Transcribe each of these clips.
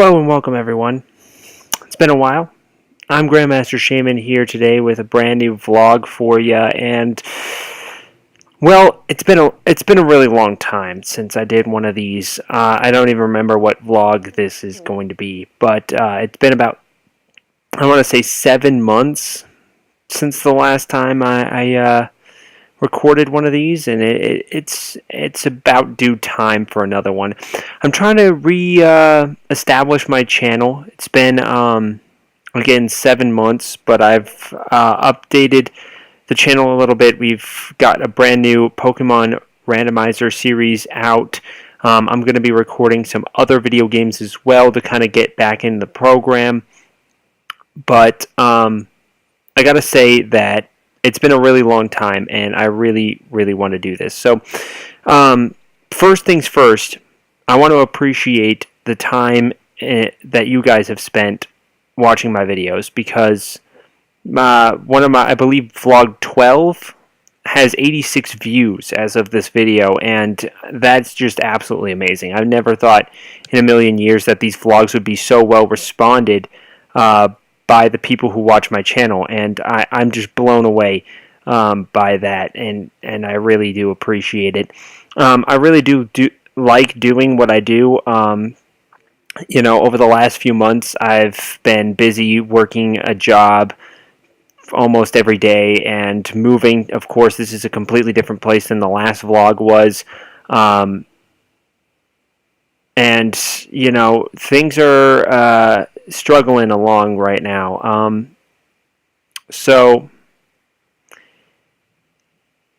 Hello and welcome everyone. It's been a while. I'm Grandmaster Shaymin here today with a brand new vlog for you, and well, it's been a really long time since I did one of these. I don't even remember what vlog this is going to be, but it's been about, I want to say, 7 months since the last time I recorded one of these, and it's about due time for another one. I'm trying to establish my channel. It's been again 7 months, but I've updated the channel a little bit. We've got a brand new Pokemon randomizer series out. I'm going to be recording some other video games as well to kind of get back in the program. But I gotta say that it's been a really long time, and I really want to do this. So, first things first, I want to appreciate the time that you guys have spent watching my videos, because one of my, I believe, vlog 12 has 86 views as of this video, and that's just absolutely amazing. I've never thought in a million years that these vlogs would be so well responded by the people who watch my channel, and I'm just blown away by that, and I really do appreciate it. I really do like doing what I do. Over the last few months, I've been busy working a job almost every day and moving. Of course, this is a completely different place than the last vlog was. And, things are struggling along right now. So,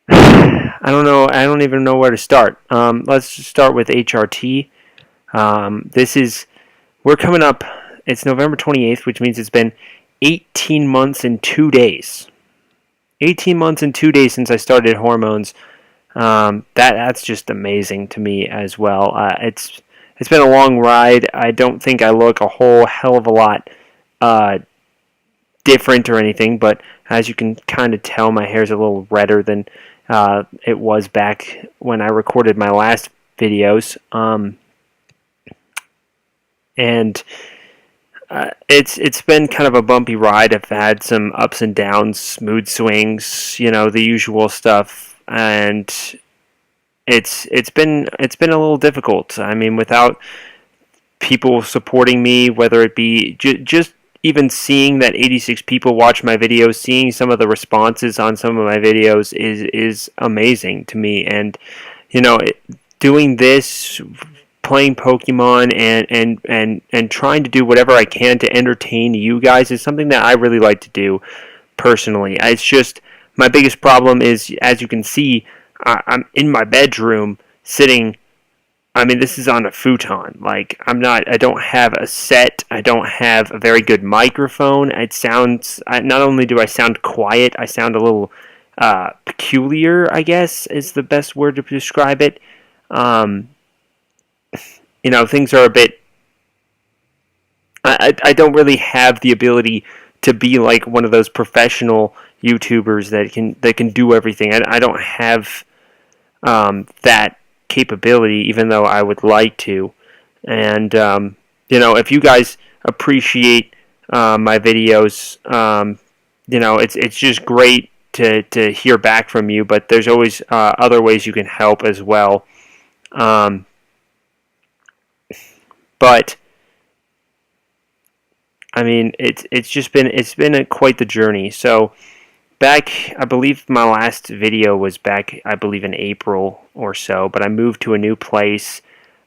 I don't know. I don't even know where to start. Let's just start with HRT. We're coming up, it's November 28th, which means it's been 18 months and 2 days. 18 months and 2 days since I started hormones. That's just amazing to me as well. It's been a long ride. I don't think I look a whole hell of a lot different or anything, but as you can kind of tell, my hair's a little redder than it was back when I recorded my last videos. And it's been kind of a bumpy ride. I've had some ups and downs, mood swings, the usual stuff, and it's been a little difficult. I mean, without people supporting me, whether it be just even seeing that 86 people watch my videos, seeing some of the responses on some of my videos is amazing to me. And doing this, playing Pokemon, and trying to do whatever I can to entertain you guys is something that I really like to do personally. It's just, my biggest problem is, as you can see, I'm in my bedroom sitting. I mean, this is on a futon. Like, I don't have a set. I don't have a very good microphone. Not only do I sound quiet, I sound a little peculiar, I guess, is the best word to describe it. Things are a bit, I don't really have the ability to be like one of those professional YouTubers that can do everything. I don't have that capability, even though I would like to. And if you guys appreciate my videos, it's just great to hear back from you. But there's always other ways you can help as well. But I mean, it's been quite the journey. So back, I believe my last video was back, I believe, in April or so. But I moved to a new place.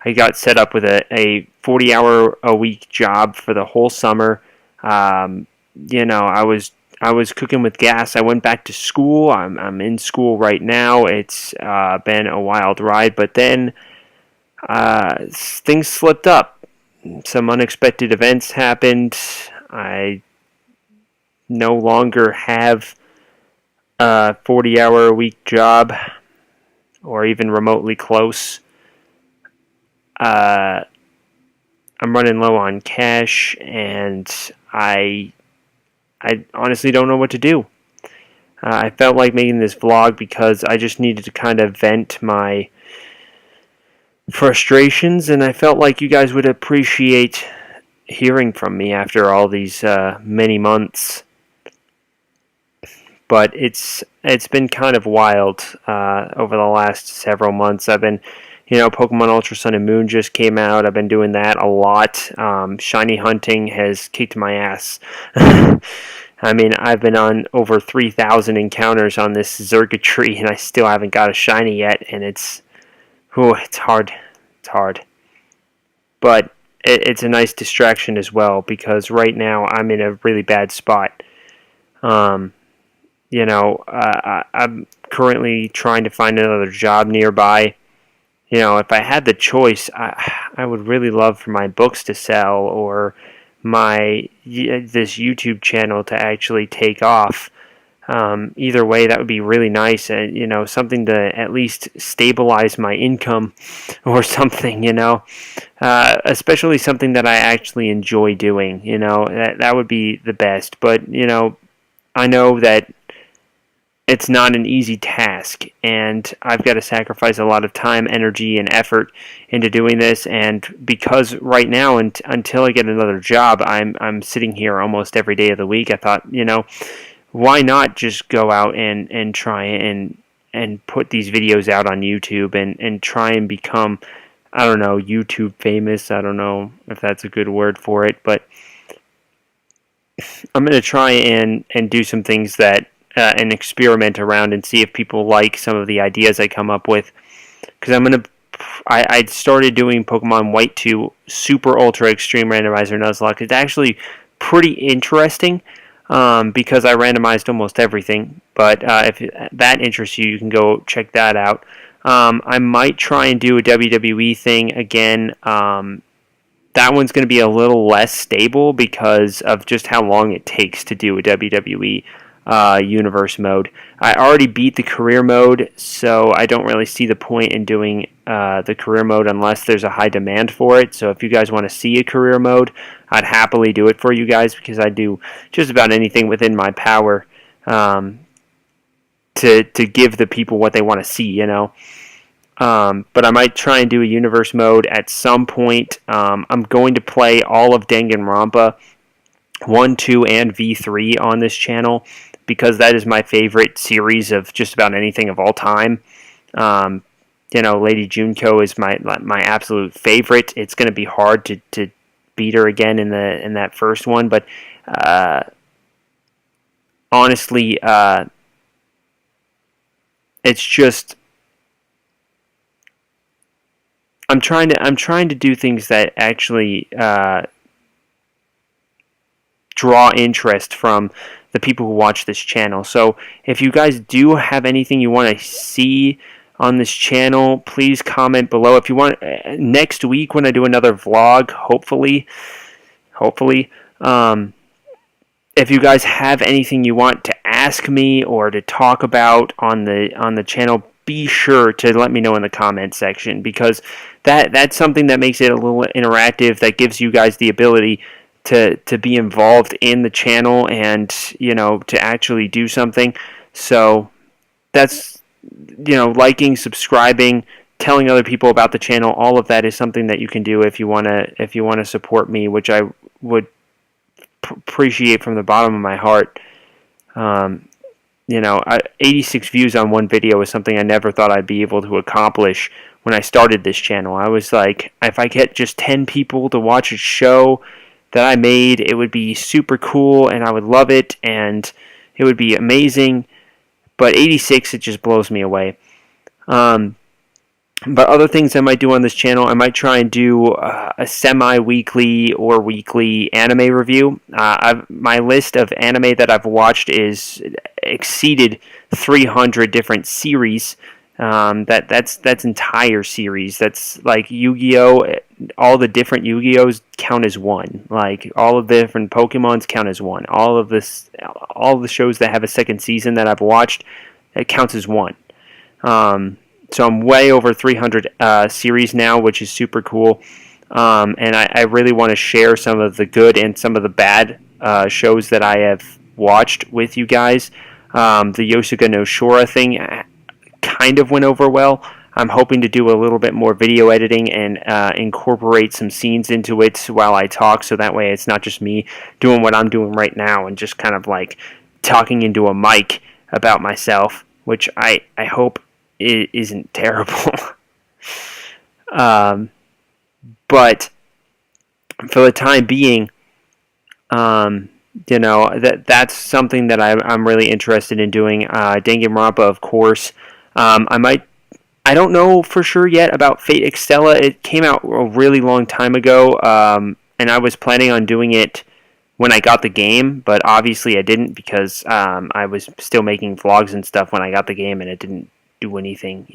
I got set up with a 40-hour-a-week job for the whole summer. I was cooking with gas. I went back to school. I'm in school right now. It's been a wild ride, but then things slipped up. Some unexpected events happened. I no longer have a 40-hour-a-week job, or even remotely close. I'm running low on cash, and I honestly don't know what to do. I felt like making this vlog because I just needed to kind of vent my frustrations, and I felt like you guys would appreciate hearing from me after all these many months. But it's been kind of wild over the last several months. I've been, Pokemon Ultra Sun and Moon just came out. I've been doing that a lot. Shiny hunting has kicked my ass. I mean, I've been on over 3,000 encounters on this Zerga tree, and I still haven't got a shiny yet. And it's hard. It's hard. But it's a nice distraction as well, because right now I'm in a really bad spot. I'm currently trying to find another job nearby. If I had the choice, I would really love for my books to sell, or this YouTube channel to actually take off. Either way, that would be really nice, and something to at least stabilize my income or something. Especially something that I actually enjoy doing. That would be the best. But I know that it's not an easy task, and I've got to sacrifice a lot of time, energy, and effort into doing this. And because right now, until I get another job, I'm sitting here almost every day of the week. I thought, why not just go out and try and put these videos out on YouTube and try and become, I don't know, YouTube famous. I don't know if that's a good word for it, but I'm going to try and do some things that and experiment around and see if people like some of the ideas I come up with. Because I started doing Pokemon White 2 Super Ultra Extreme Randomizer Nuzlocke. It's actually pretty interesting because I randomized almost everything. But if that interests you, you can go check that out. I might try and do a WWE thing again. That one's going to be a little less stable because of just how long it takes to do a WWE universe mode. I already beat the career mode, so I don't really see the point in doing the career mode unless there's a high demand for it. So if you guys want to see a career mode, I'd happily do it for you guys, because I do just about anything within my power to give the people what they want to see, But I might try and do a universe mode at some point. I'm going to play all of Danganronpa 1, 2, and V3 on this channel, because that is my favorite series of just about anything of all time. Lady Junko is my absolute favorite. It's going to be hard to beat her again in that first one, but honestly, it's just I'm trying to do things that actually draw interest from the people who watch this channel. So if you guys do have anything you want to see on this channel, please comment below. If you want, next week when I do another vlog, hopefully, if you guys have anything you want to ask me or to talk about on the channel, be sure to let me know in the comment section, because that's something that makes it a little interactive, that gives you guys the ability to be involved in the channel and to actually do something. So that's liking, subscribing, telling other people about the channel, all of that is something that you can do if you want to support me, which I would appreciate from the bottom of my heart. 86 views on one video is something I never thought I'd be able to accomplish when I started this channel. I was like, if I get just 10 people to watch a show that I made, it would be super cool and I would love it and it would be amazing. But 86, it just blows me away. But other things I might do on this channel, I might try and do a semi-weekly or weekly anime review. My list of anime that I've watched is exceeded 300 different series. That's entire series. That's like Yu-Gi-Oh! All the different Yu-Gi-Ohs count as one. Like all of the different Pokemons count as one. All of the shows that have a second season that I've watched, it counts as one. So I'm way over 300 series now, which is super cool. And I really want to share some of the good and some of the bad shows that I have watched with you guys. The Yosuga no Shora thing kind of went over well. I'm hoping to do a little bit more video editing and incorporate some scenes into it while I talk, so that way it's not just me doing what I'm doing right now and just kind of like talking into a mic about myself, which I hope it isn't terrible. But for the time being, that's something that I'm really interested in doing. Danganronpa, of course. I don't know for sure yet about Fate Extella. It came out a really long time ago, and I was planning on doing it when I got the game, but obviously I didn't because I was still making vlogs and stuff when I got the game, and it didn't do anything,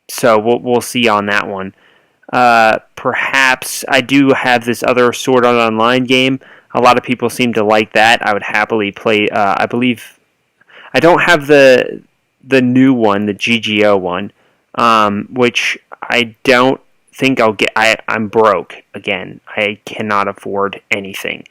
So we'll see on that one. Perhaps I do have this other Sword Art Online game. A lot of people seem to like that. I would happily play. I believe I don't have the new one, the GGO one, which I don't think I'll get. I'm broke again. I cannot afford anything.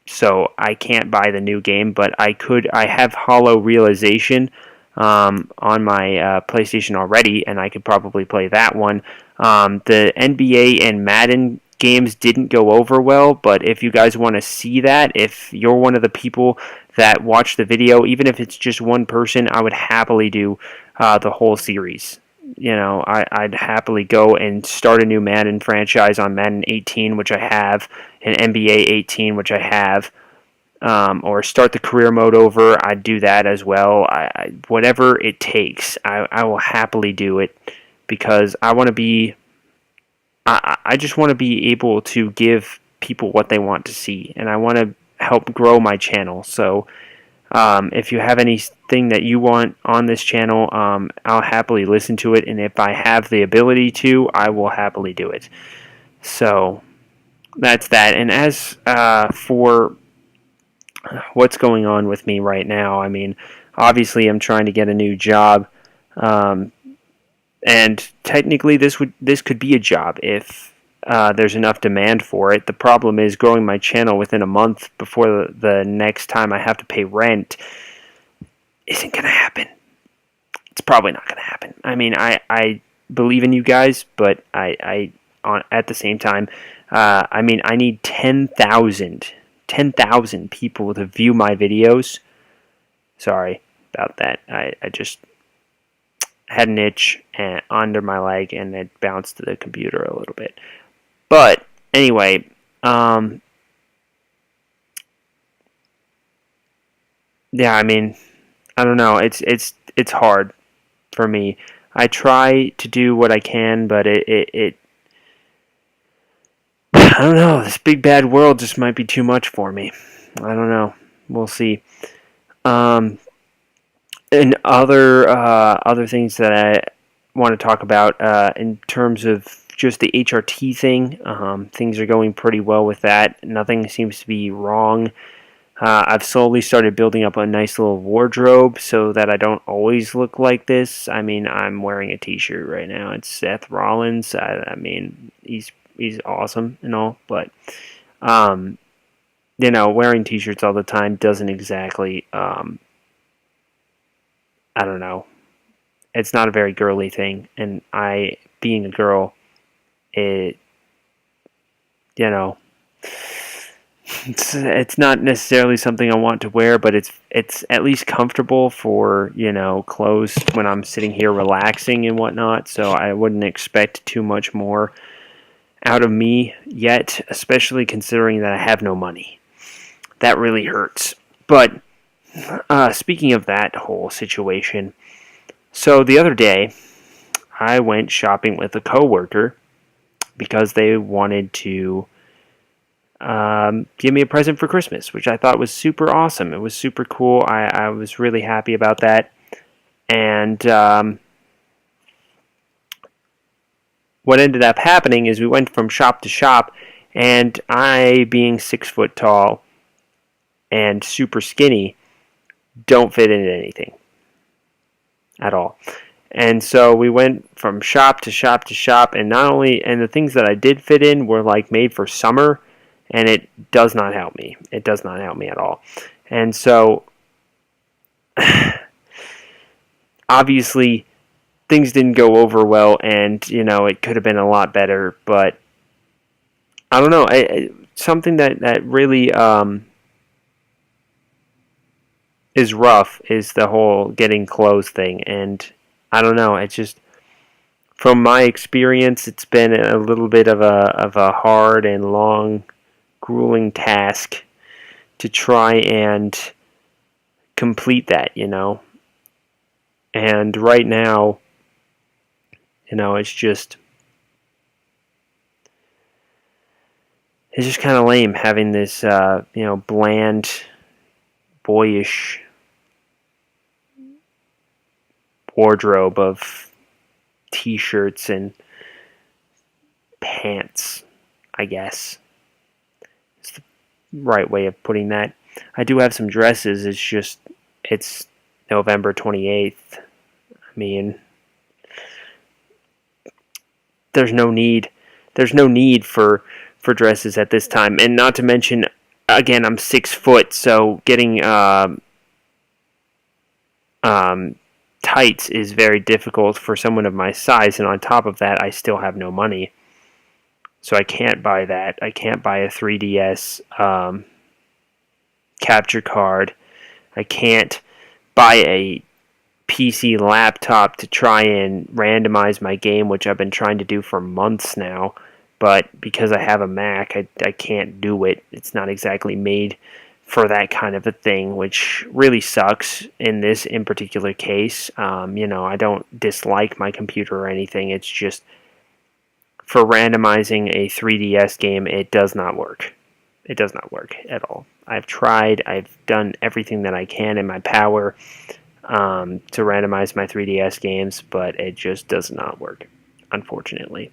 So I can't buy the new game, but I could. I have Hollow Realization on my PlayStation already, and I could probably play that one. The NBA and Madden games didn't go over well, but if you guys want to see that, if you're one of the people that watch the video, even if it's just one person, I would happily do the whole series. I'd happily go and start a new Madden franchise on Madden 18, which I have, and NBA 18, which I have. Or start the career mode over, I'd do that as well. Whatever it takes, I will happily do it because I want to be. I just want to be able to give people what they want to see, and I want to help grow my channel. So, if you have anything that you want on this channel, I'll happily listen to it, and if I have the ability to, I will happily do it. So, that's that. And as for what's going on with me right now, I mean, obviously I'm trying to get a new job, and technically this could be a job if there's enough demand for it. The problem is growing my channel within a month before the next time I have to pay rent isn't going to happen. It's probably not going to happen. I mean, I believe in you guys, but at the same time, I mean, I need 10,000 people to view my videos. Sorry about that. I just had an itch under my leg and it bounced to the computer a little bit. But anyway, yeah, I mean, I don't know. It's hard for me. I try to do what I can, but it I don't know. This big bad world just might be too much for me. I don't know. We'll see. And other things that I want to talk about in terms of just the HRT thing, things are going pretty well with that. Nothing seems to be wrong. I've slowly started building up a nice little wardrobe so that I don't always look like this. I mean, I'm wearing a t-shirt right now. It's Seth Rollins. I mean, he's awesome and all, but wearing t-shirts all the time doesn't exactly I don't know. It's not a very girly thing, and being a girl, it's not necessarily something I want to wear, but it's at least comfortable for clothes when I'm sitting here relaxing and whatnot. So I wouldn't expect too much more out of me yet, especially considering that I have no money. That really hurts. But speaking of that whole situation, so the other day I went shopping with a coworker because they wanted to give me a present for Christmas, which I thought was super awesome. It was super cool. I was really happy about that. And what ended up happening is we went from shop to shop, and I, being 6 foot tall and super skinny, don't fit into anything at all. And so we went from shop to shop to shop, and the things that I did fit in were like made for summer, and it does not help me. It does not help me at all. And so obviously things didn't go over well, and it could have been a lot better. But I don't know. Something that really is rough is the whole getting clothes thing, and I don't know. It's just from my experience, it's been a little bit of a hard and long, grueling task to try and complete that. And right now, it's just kind of lame having this bland, boyish wardrobe of t-shirts and pants, I guess. It's the right way of putting that. I do have some dresses. It's November 28th. I mean, there's no need. There's no need for dresses at this time. And not to mention, again, I'm 6 foot, so getting tights is very difficult for someone of my size. And on top of that, I still have no money. So I can't buy that. I can't buy a 3DS capture card. I can't buy a PC laptop to try and randomize my game, which I've been trying to do for months now. But because I have a Mac, I can't do it. It's not exactly made for that kind of a thing, which really sucks in particular case. I don't dislike my computer or anything. It's just for randomizing a 3DS game, it does not work. It does not work at all. I've tried. I've done everything that I can in my power to randomize my 3DS games, but it just does not work, unfortunately.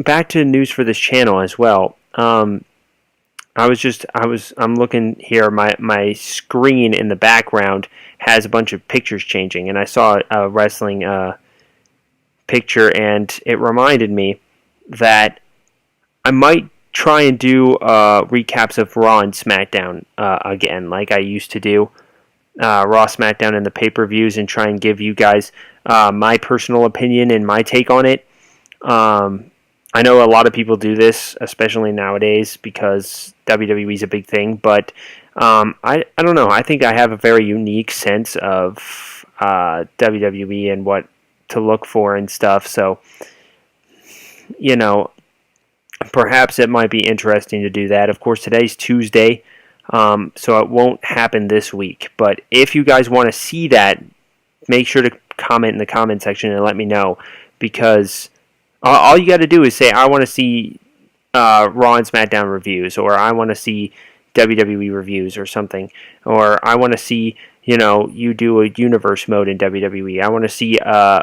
Back to news for this channel as well. I'm looking here. My screen in the background has a bunch of pictures changing, and I saw a wrestling picture, and it reminded me that I might try and do recaps of Raw and SmackDown again, like I used to do. Raw, SmackDown, and the pay-per-views, and try and give you guys my personal opinion and my take on it. I know a lot of people do this, especially nowadays, because WWE is a big thing, but I don't know. I think I have a very unique sense of WWE and what to look for and stuff, so, perhaps it might be interesting to do that. Of course, today's Tuesday, so it won't happen this week. But if you guys want to see that, make sure to comment in the comment section and let me know. Because all you got to do is say, I want to see Raw and SmackDown reviews, or I want to see WWE reviews or something. Or I want to see, you do a universe mode in WWE. I want to see a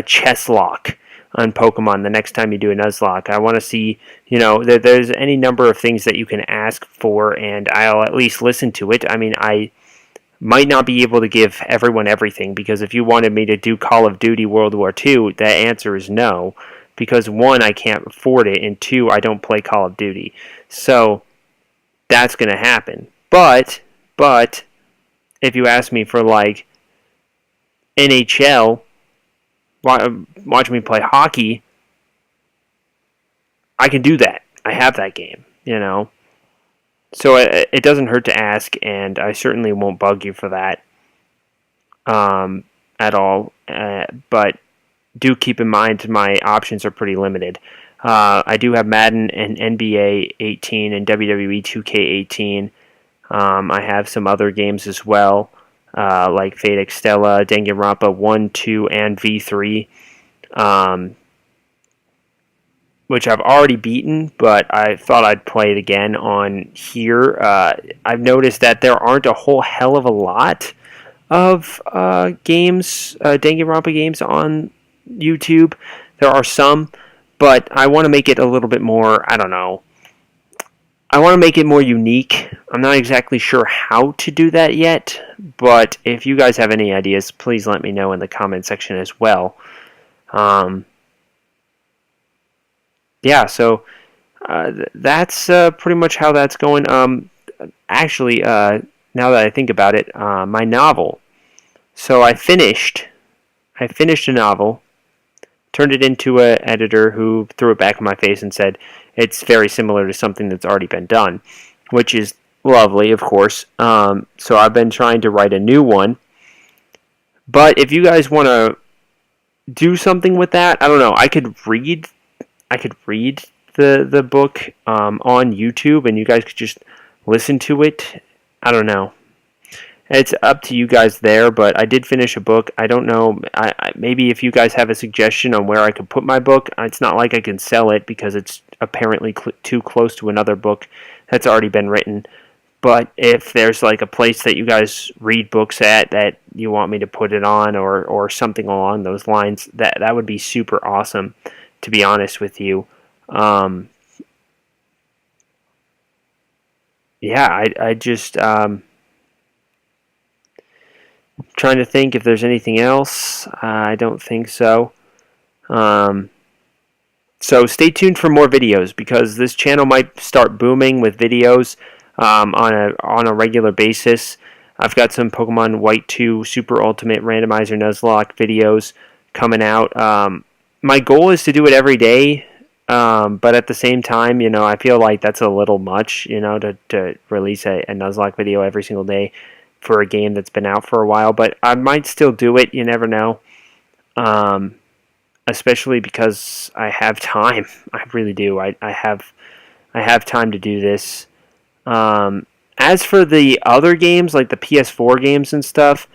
chess lock on Pokemon the next time you do a Nuzlocke. I want to see, there's any number of things that you can ask for, and I'll at least listen to it. I mean, I might not be able to give everyone everything, because if you wanted me to do Call of Duty World War II, the answer is no, because one, I can't afford it, and two, I don't play Call of Duty. So, that's going to happen. But, if you ask me for, like, NHL, watch me play hockey, I can do that. I have that game, So it doesn't hurt to ask, and I certainly won't bug you for that at all. But do keep in mind my options are pretty limited. I do have Madden and NBA 18 and WWE 2K18. I have some other games as well, like Fate Extella, Danganronpa 1, 2, and V3, which I've already beaten, but I thought I'd play it again on here. I've noticed that there aren't a whole hell of a lot of games, Danganronpa games on YouTube. There are some, but I want to make it a little bit more, I don't know, I want to make it more unique. I'm not exactly sure how to do that yet, but if you guys have any ideas, please let me know in the comment section as well. Yeah, so that's pretty much how that's going. actually, now that I think about it, my novel. So I finished a novel, turned it into an editor who threw it back in my face and said it's very similar to something that's already been done, which is lovely, of course. So I've been trying to write a new one. But if you guys want to do something with that, I don't know. I could read the book on YouTube, and you guys could just listen to it. I don't know. It's up to you guys there, but I did finish a book. I don't know. Maybe if you guys have a suggestion on where I could put my book, it's not like I can sell it because it's apparently too close to another book that's already been written. But if there's like a place that you guys read books at that you want me to put it on, or something along those lines, that would be super awesome, to be honest with you. Um, yeah, I just trying to think if there's anything else. I don't think so. Um, so stay tuned for more videos because this channel might start booming with videos on a regular basis. I've got some Pokemon White 2 Super Ultimate Randomizer Nuzlocke videos coming out. My goal is to do it every day, but at the same time, I feel like that's a little much, to release a Nuzlocke video every single day for a game that's been out for a while. But I might still do it. You never know. Um, Especially because I have time. I really do. I have time to do this. Um, as for the other games, like the PS4 games and stuff,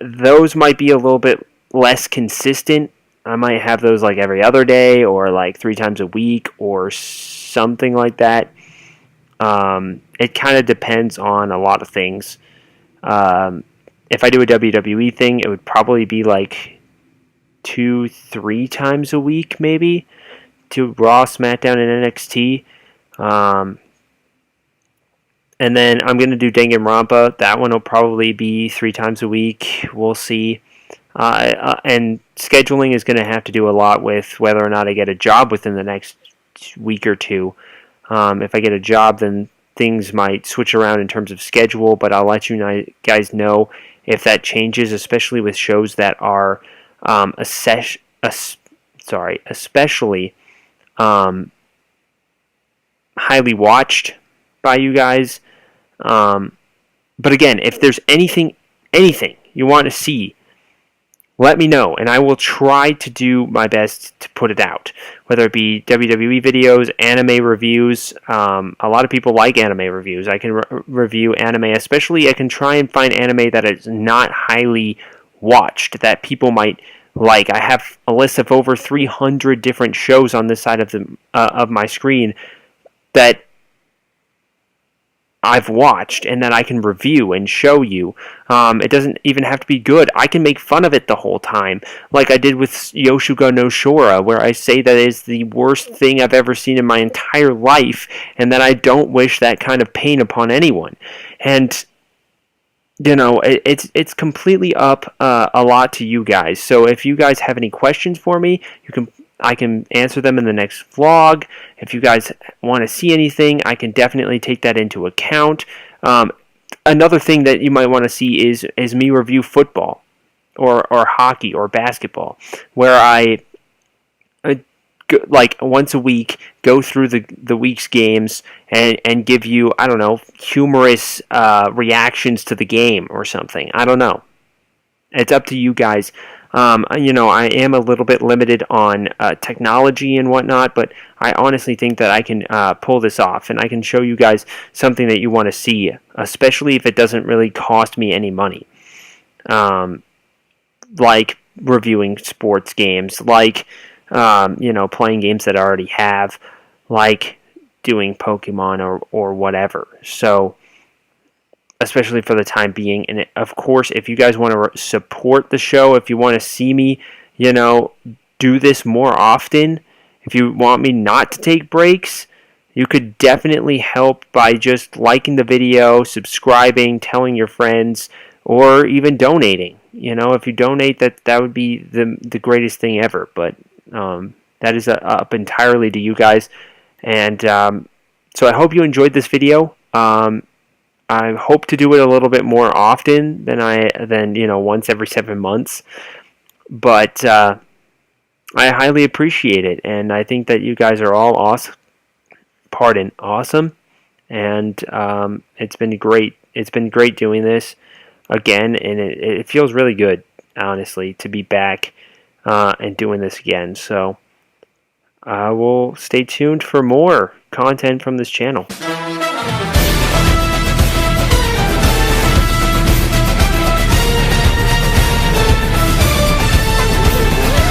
those might be a little bit less consistent. I might have those like every other day or like 3 times a week or something like that. It kind of depends on a lot of things. Um, if I do a WWE thing, it would probably be like 2, 3 times a week, maybe, to Raw, SmackDown, and NXT. Um, and then I'm going to do Danganronpa. That one will probably be 3 times a week. We'll see. And scheduling is going to have to do a lot with whether or not I get a job within the next week or two. If I get a job, then things might switch around in terms of schedule, but I'll let you guys know if that changes, especially with shows that are especially highly watched by you guys. But again, if there's anything you want to see, let me know, and I will try to do my best to put it out. Whether it be WWE videos, anime reviews. A lot of people like anime reviews. I can review anime, especially I can try and find anime that is not highly watched, that people might like. I have a list of over 300 different shows on this side of my screen that I've watched and that I can review and show you. It doesn't even have to be good. I can make fun of it the whole time, like I did with Yoshuga no Shora, where I say that it is the worst thing I've ever seen in my entire life, and that I don't wish that kind of pain upon anyone. And it's completely up a lot to you guys. So if you guys have any questions for me, I can answer them in the next vlog. If you guys want to see anything, I can definitely take that into account. Another thing that you might want to see is me review football or hockey or basketball, where I like once a week go through the week's games and give you, I don't know, humorous reactions to the game or something. I don't know. It's up to you guys. I am a little bit limited on technology and whatnot, but I honestly think that I can pull this off, and I can show you guys something that you want to see, especially if it doesn't really cost me any money. Like reviewing sports games, like playing games that I already have, like doing Pokemon or whatever. So, especially for the time being. And of course, if you guys want to support the show, if you want to see me, do this more often, if you want me not to take breaks, you could definitely help by just liking the video, subscribing, telling your friends, or even donating. If you donate, that would be the greatest thing ever. But that is up entirely to you guys. And so I hope you enjoyed this video. I hope to do it a little bit more often than once every 7 months. But I highly appreciate it, and I think that you guys are all awesome, and it's been great. It's been great doing this again, and it feels really good, honestly, to be back and doing this again. So I will stay tuned for more content from this channel.